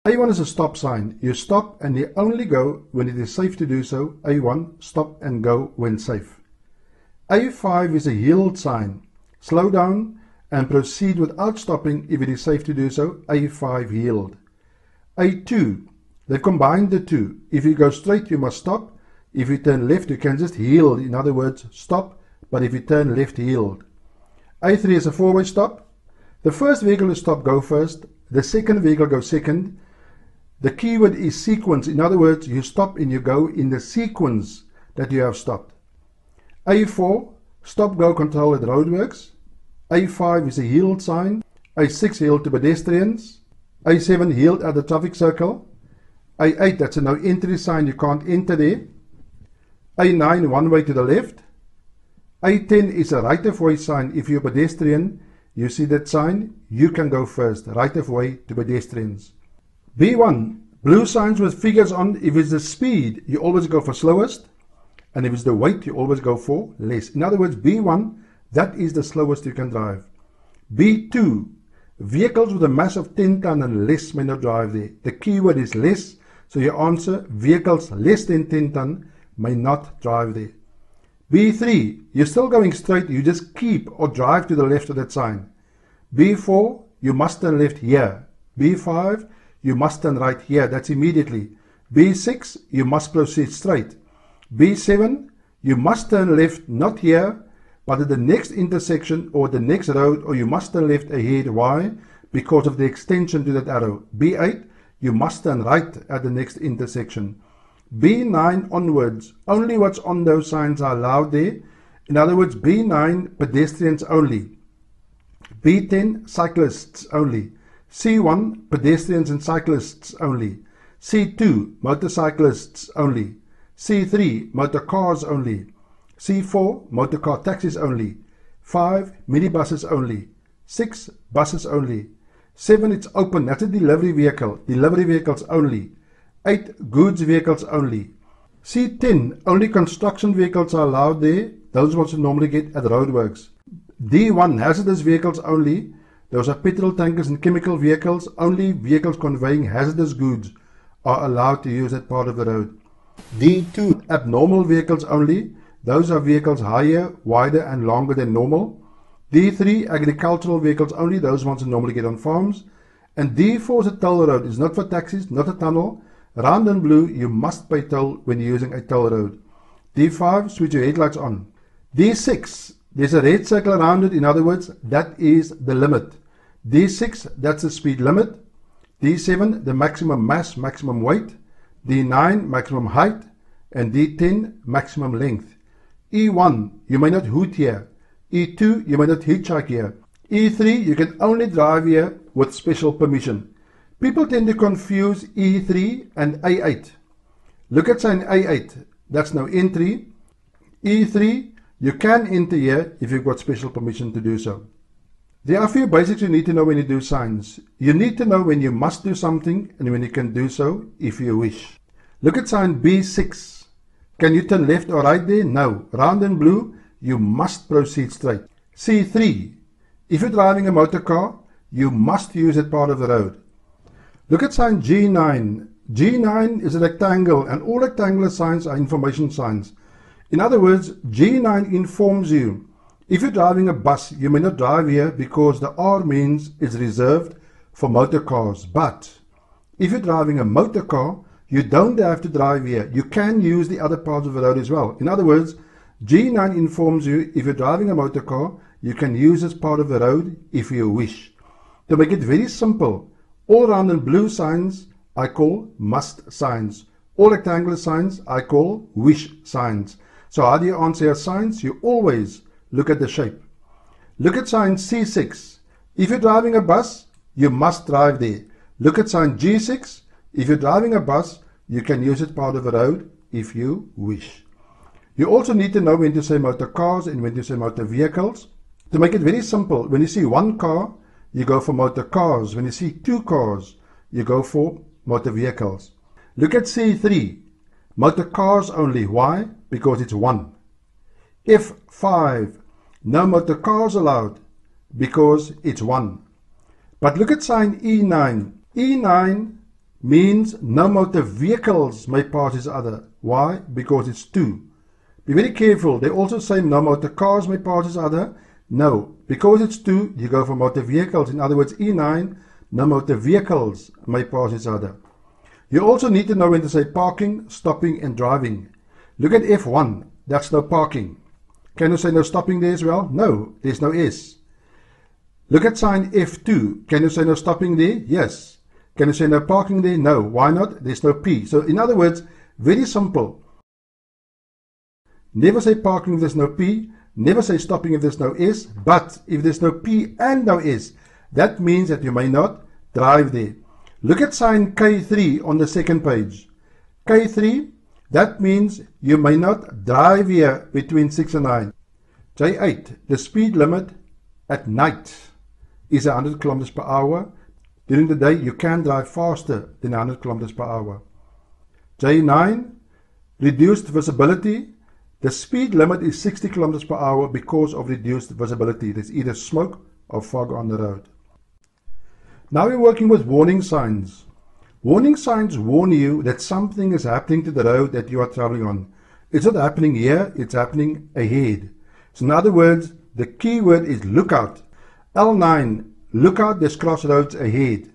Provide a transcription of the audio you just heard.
A1 is a stop sign. You stop and you only go when it is safe to do so. A1, stop and go when safe. A5 is a yield sign. Slow down and proceed without stopping if it is safe to do so. A5, yield. A2, they've combined the two. If you go straight, you must stop. If you turn left, you can just yield. In other words, stop, but if you turn left, yield. A3 is a four-way stop. The first vehicle to stop go first. The second vehicle goes second. The keyword is sequence. In other words, you stop and you go in the sequence that you have stopped. A4, stop, go, control at roadworks. A5 is a yield sign. A6, yield to pedestrians. A7, yield at the traffic circle. A8, that's a no entry sign, you can't enter there. A9, one way to the left. A10 is a right of way sign. If you're a pedestrian, you see that sign, you can go first, right of way to pedestrians. B1, blue signs with figures on. If it's the speed, you always go for slowest. And if it's the weight, you always go for less. In other words, B1, that is the slowest you can drive. B2, vehicles with a mass of 10 ton and less may not drive there. The keyword is less, so your answer, vehicles less than 10 ton may not drive there. B3, you're still going straight, you just keep or drive to the left of that sign. B4, you must turn left here. B5, you must turn right here, that's immediately. B6, you must proceed straight. B7, you must turn left, not here, but at the next intersection or the next road, or you must turn left ahead. Why? Because of the extension to that arrow. B8, you must turn right at the next intersection. B9 onwards, only what's on those signs are allowed there. In other words, B9, pedestrians only. B10, cyclists only. C1, pedestrians and cyclists only. C2, motorcyclists only. C3, motor cars only. C4, motor car taxis only. 5, minibuses only. 6, buses only. 7, it's open, that's a delivery vehicle. Delivery vehicles only. 8, goods vehicles only. C10, only construction vehicles are allowed there. Those ones you normally get at roadworks. D1, hazardous vehicles only. Those are petrol tankers and chemical vehicles. Only vehicles conveying hazardous goods are allowed to use that part of the road. D2, abnormal vehicles only. Those are vehicles higher, wider and longer than normal. D3, agricultural vehicles only. Those ones you normally get on farms. And D4 is a toll road. It's not for taxis, not a tunnel. Round and blue, you must pay toll when you're using a toll road. D5, switch your headlights on. D6, there's a red circle around it. In other words, that is the limit. D6, that's the speed limit. D7, the maximum mass, maximum weight. D9, maximum height. And D10, maximum length. E1, you may not hoot here. E2, you may not hitchhike here. E3, you can only drive here with special permission. People tend to confuse E3 and A8. Look at sign A8, that's no entry. E3, you can enter here if you've got special permission to do so. There are a few basics you need to know when you do signs. You need to know when you must do something and when you can do so if you wish. Look at sign B6. Can you turn left or right there? No. Round and blue, you must proceed straight. C3, if you're driving a motor car, you must use that part of the road. Look at sign G9. G9 is a rectangle and all rectangular signs are information signs. In other words, G9 informs you. If you're driving a bus, you may not drive here because the R means it's reserved for motor cars. But if you're driving a motor car, you don't have to drive here. You can use the other parts of the road as well. In other words, G9 informs you if you're driving a motor car, you can use this part of the road if you wish. To make it very simple, all round and blue signs I call must signs. All rectangular signs I call wish signs. So how do you answer your signs? You always look at the shape. Look at sign C6. If you're driving a bus, you must drive there. Look at sign G6. If you're driving a bus, you can use it part of the road if you wish. You also need to know when to say motor cars and when to say motor vehicles. To make it very simple, when you see one car, you go for motor cars. When you see two cars, you go for motor vehicles. Look at C3. Motor cars only. Why? Because it's one. F5. No motor cars allowed because it's one. But look at sign E9. E9 means no motor vehicles may pass each other. Why? Because it's two. Be very careful. They also say no motor cars may pass each other. No, because it's two, you go for motor vehicles. In other words, E9, no motor vehicles may pass each other. You also need to know when to say parking, stopping and driving. Look at F1, that's no parking. Can you say no stopping there as well? No, there's no S. Look at sign F2, can you say no stopping there? Yes. Can you say no parking there? No. Why not? There's no P. So in other words, very simple. Never say parking if there's no P, never say stopping if there's no S, but if there's no P and no S, that means that you may not drive there. Look at sign K3 on the second page. K3, that means you may not drive here between 6 and 9. J8, the speed limit at night is 100 kilometers per hour. During the day, you can drive faster than 100 kilometers per hour. J9, reduced visibility. The speed limit is 60 kilometers per hour because of reduced visibility. There's either smoke or fog on the road. Now we're working with warning signs. Warning signs warn you that something is happening to the road that you are traveling on. It's not happening here, it's happening ahead. So in other words, the key word is look out. L9, look out, there's crossroads ahead.